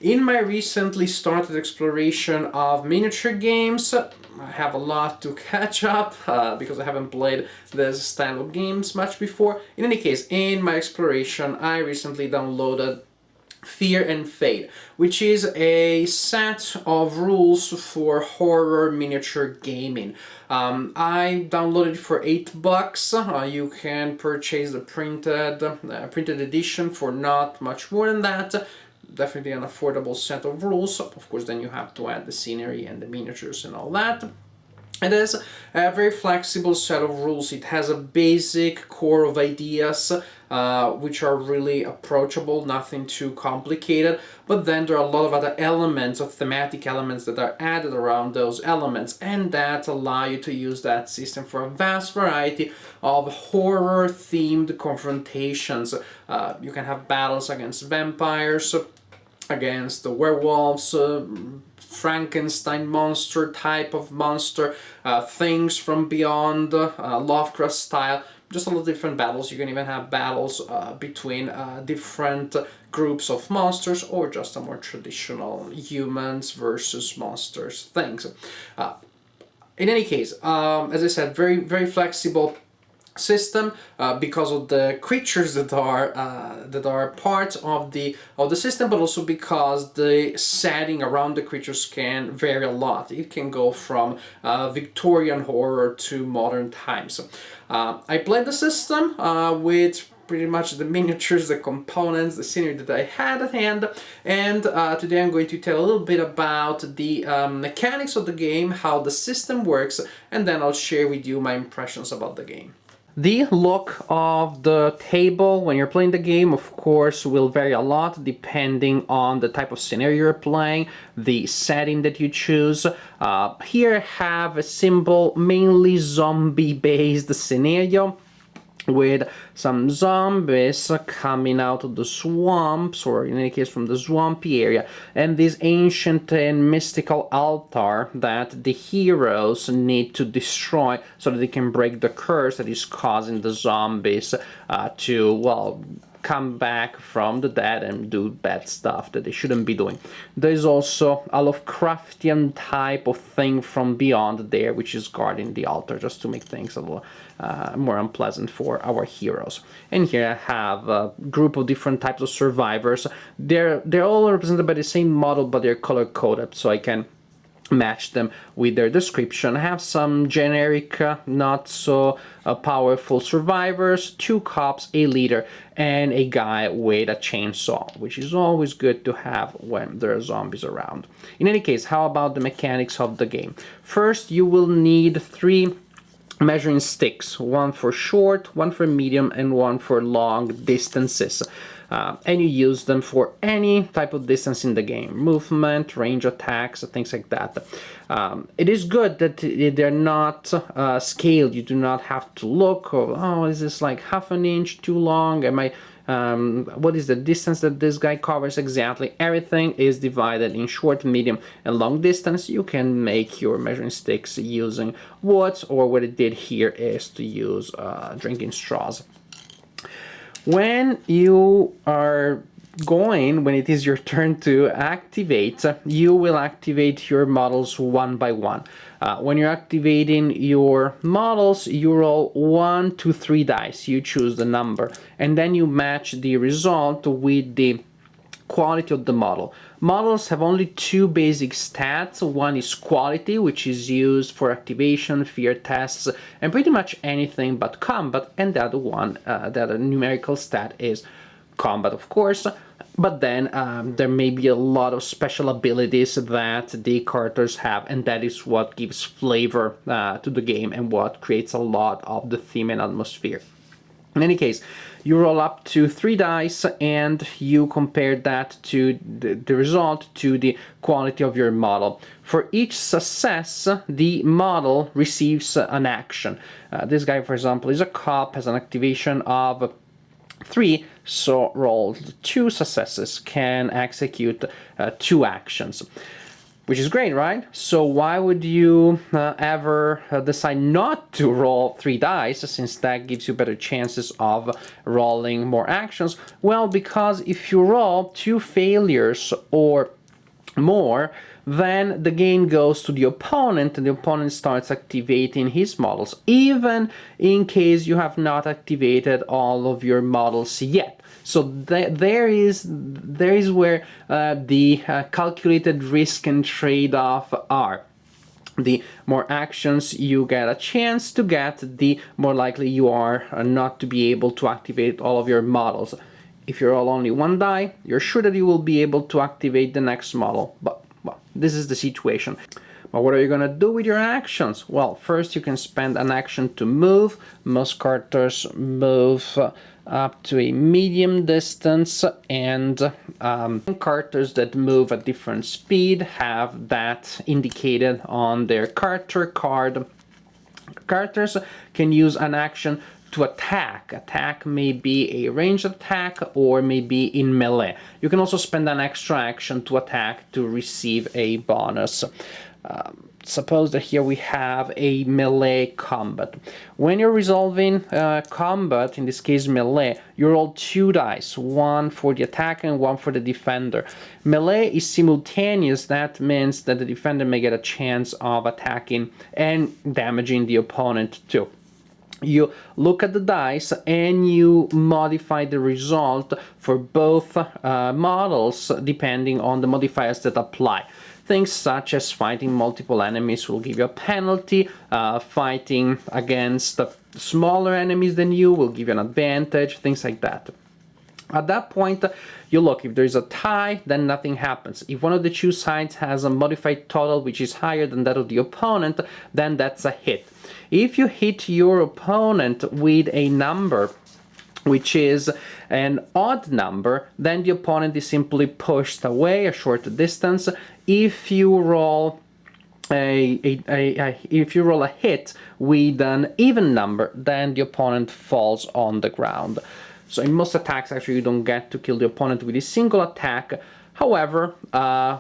In my recently started exploration of miniature games, I have a lot to catch up because I haven't played this style of games much before. In any case, in my exploration, I recently downloaded Fear and Fate, which is a set of rules for horror miniature gaming. I downloaded it for $8. You can purchase the printed edition for not much more than that. Definitely an affordable set of rules. Of course, then you have to add the scenery and the miniatures and all that. It is a very flexible set of rules. It has a basic core of ideas which are really approachable, nothing too complicated, but then there are a lot of other elements, of thematic elements that are added around those elements, and that allow you to use that system for a vast variety of horror-themed confrontations. You can have battles against vampires, against the werewolves, Frankenstein monster type of monster, things from beyond, Lovecraft style, just a lot of different battles. You can even have battles between different groups of monsters, or just a more traditional humans versus monsters things. In any case, as I said, very, very flexible system because of the creatures that are part of the system, but also because the setting around the creatures can vary a lot. It can go from Victorian horror to modern times. I played the system with pretty much the miniatures, the components, the scenery that I had at hand, and today I'm going to tell a little bit about the mechanics of the game, how the system works, and then I'll share with you my impressions about the game. The look of the table when you're playing the game, of course, will vary a lot depending on the type of scenario you're playing, the setting that you choose. Here I have a simple, mainly zombie-based scenario, with some zombies coming out of the swamps, or in any case from the swampy area, and this ancient and mystical altar that the heroes need to destroy so that they can break the curse that is causing the zombies to, well, come back from the dead and do bad stuff that they shouldn't be doing. There's also a Lovecraftian type of thing from beyond there, which is guarding the altar, just to make things a little more unpleasant for our heroes. And here I have a group of different types of survivors. They're all represented by the same model, but they're color-coded, so I can match them with their description. I have some generic, not so powerful survivors, 2 cops, a leader, and a guy with a chainsaw, which is always good to have when there are zombies around. In any case, how about the mechanics of the game? First, you will need 3 measuring sticks, one for short, one for medium, and one for long distances. And you use them for any type of distance in the game, movement, range attacks, things like that. It is good that they're not scaled. You do not have to look, oh, is this like half an inch too long? Am I what is the distance that this guy covers exactly? Everything is divided in short, medium, and long distance. You can make your measuring sticks using wood, or what it did here is to use drinking straws. When you are when it is your turn to activate, you will activate your models one by one. When you're activating your models, you roll 1 to 3 dice. You choose the number, and then you match the result with the quality of the model. Models have only 2 basic stats. One is quality, which is used for activation, fear tests, and pretty much anything but combat, and the other one, the other numerical stat is combat, of course. But then there may be a lot of special abilities that the characters have, and that is what gives flavor to the game and what creates a lot of the theme and atmosphere. In any case, you roll up to 3 dice and you compare that to the result to the quality of your model. For each success, the model receives an action. This guy, for example, is a cop, has an activation of 3, so rolled 2 successes, can execute 2 actions. which is great, right? So why would you ever decide not to roll 3 dice, since that gives you better chances of rolling more actions? Well, because if you roll 2 failures or more, then the game goes to the opponent, and the opponent starts activating his models, even in case you have not activated all of your models yet. So there is where the calculated risk and trade-off are. The more actions you get a chance to get, the more likely you are not to be able to activate all of your models. If you roll only 1 die, you're sure that you will be able to activate the next model. But, well, this is the situation. But what are you gonna do with your actions? Well, first you can spend an action to move. Most characters move up to a medium distance, and characters that move at different speed have that indicated on their character card. Characters can use an action to attack. Attack may be a ranged attack or may be in melee. You can also spend an extra action to attack to receive a bonus. Suppose that here we have a melee combat. When you're resolving combat, in this case melee, you roll 2 dice, 1 for the attacker and 1 for the defender. Melee is simultaneous. That means that the defender may get a chance of attacking and damaging the opponent too. You look at the dice and you modify the result for both models depending on the modifiers that apply. Things such as fighting multiple enemies will give you a penalty, fighting against smaller enemies than you will give you an advantage, things like that. At that point, you look, if there's a tie, then nothing happens. If one of the 2 sides has a modified total which is higher than that of the opponent, then that's a hit. If you hit your opponent with a number which is an odd number, then the opponent is simply pushed away a short distance. If you roll a hit with an even number, then the opponent falls on the ground. So in most attacks, actually, you don't get to kill the opponent with a single attack. However,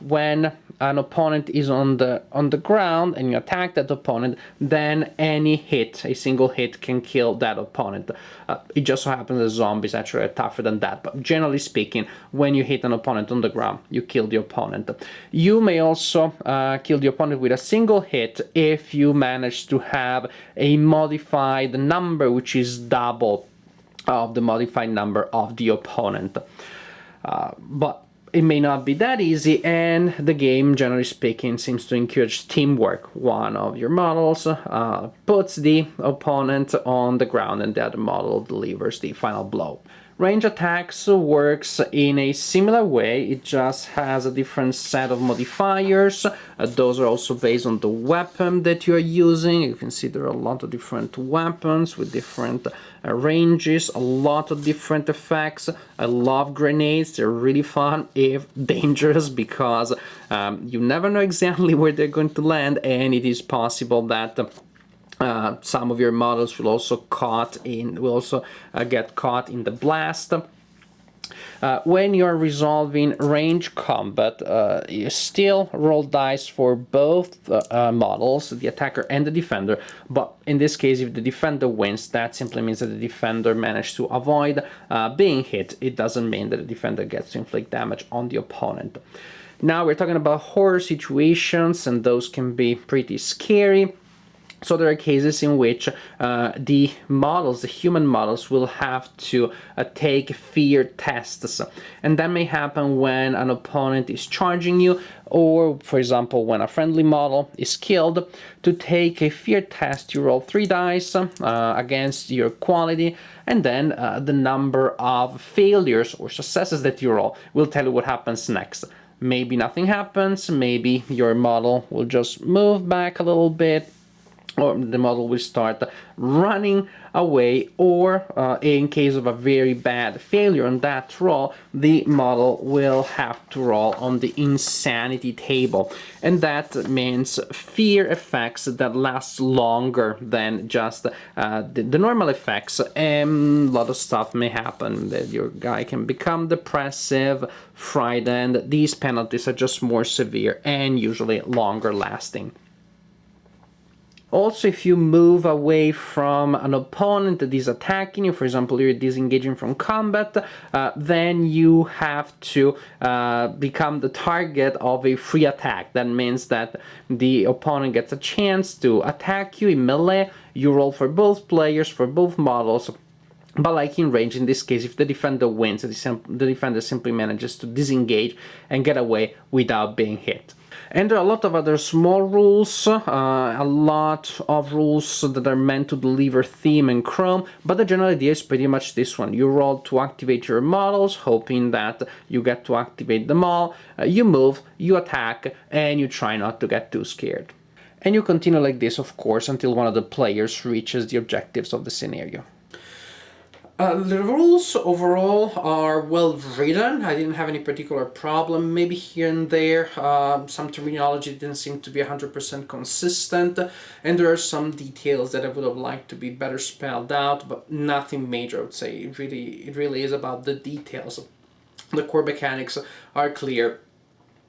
when an opponent is on the ground and you attack that opponent, then any hit, a single hit, can kill that opponent. It just so happens that zombies actually are tougher than that, but generally speaking, when you hit an opponent on the ground, you kill the opponent. You may also kill the opponent with a single hit if you manage to have a modified number which is double of the modified number of the opponent. But it may not be that easy, and the game, generally speaking, seems to encourage teamwork. One of your models puts the opponent on the ground and the other model delivers the final blow. Range attacks works in a similar way, it just has a different set of modifiers. Those are also based on the weapon that you're using. You can see there are a lot of different weapons with different ranges, a lot of different effects. I love grenades, they're really fun if dangerous, because you never know exactly where they're going to land, and it is possible that some of your models will also get caught in the blast. When you're resolving range combat, you still roll dice for both models, the attacker and the defender, but in this case, if the defender wins, that simply means that the defender managed to avoid being hit. It doesn't mean that the defender gets to inflict damage on the opponent. Now we're talking about horror situations, and those can be pretty scary. So there are cases in which the human models, will have to take fear tests. And that may happen when an opponent is charging you, or, for example, when a friendly model is killed. To take a fear test, you roll 3 dice against your quality, and then the number of failures or successes that you roll will tell you what happens next. Maybe nothing happens, maybe your model will just move back a little bit, or the model will start running away, or in case of a very bad failure on that roll, the model will have to roll on the insanity table, and that means fear effects that last longer than just the normal effects, and a lot of stuff may happen. That your guy can become depressive, frightened. These penalties are just more severe and usually longer lasting. Also, if you move away from an opponent that is attacking you, for example, you're disengaging from combat, then you have to become the target of a free attack. That means that the opponent gets a chance to attack you in melee. You roll for both players, for both models. But like in range, in this case, if the defender wins, the defender simply manages to disengage and get away without being hit. And there are a lot of other small rules, a lot of rules that are meant to deliver theme and chrome, but the general idea is pretty much this one. You roll to activate your models, hoping that you get to activate them all. You move, you attack, and you try not to get too scared. And you continue like this, of course, until one of the players reaches the objectives of the scenario. The rules overall are well written. I didn't have any particular problem. Maybe here and there some terminology didn't seem to be 100% consistent, and there are some details that I would have liked to be better spelled out, but nothing major, I would say. It really is about the details. The core mechanics are clear.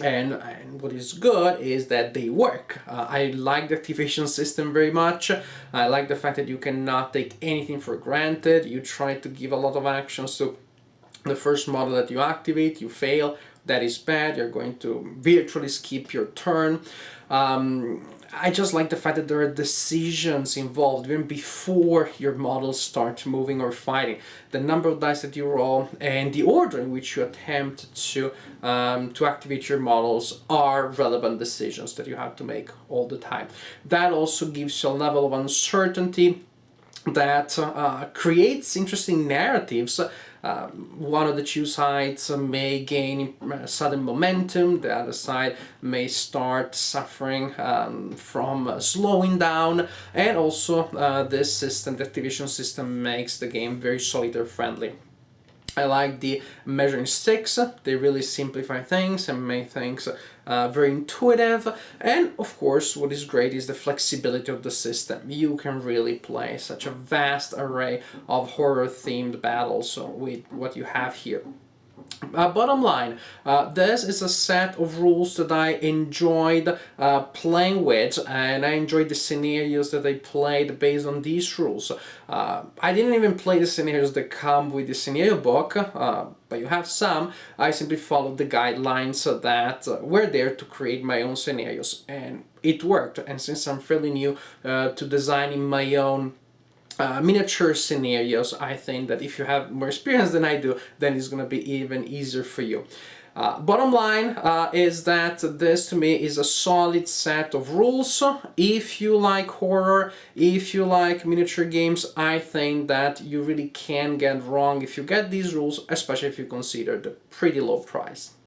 And what is good is that they work. I like the activation system very much. I like the fact that you cannot take anything for granted. You try to give a lot of actions to the first model that you activate. You fail, that is bad. You're going to virtually skip your turn. I just like the fact that there are decisions involved even before your models start moving or fighting. The number of dice that you roll and the order in which you attempt to activate your models are relevant decisions that you have to make all the time. That also gives you a level of uncertainty that creates interesting narratives. One of the two sides may gain sudden momentum, the other side may start suffering from slowing down, and also this system, the activation system, makes the game very solitaire friendly. I like the measuring sticks. They really simplify things and make things very intuitive. And of course, what is great is the flexibility of the system. You can really play such a vast array of horror-themed battles with what you have here. Bottom line, this is a set of rules that I enjoyed playing with, and I enjoyed the scenarios that I played based on these rules. I didn't even play the scenarios that come with the scenario book, but you have some. I simply followed the guidelines that were there to create my own scenarios, and it worked. And since I'm fairly new to designing my own miniature scenarios, I think that if you have more experience than I do, then it's going to be even easier for you. Bottom line is that this to me is a solid set of rules. If you like horror, if you like miniature games, I think that you really can get wrong if you get these rules, especially if you consider the pretty low price.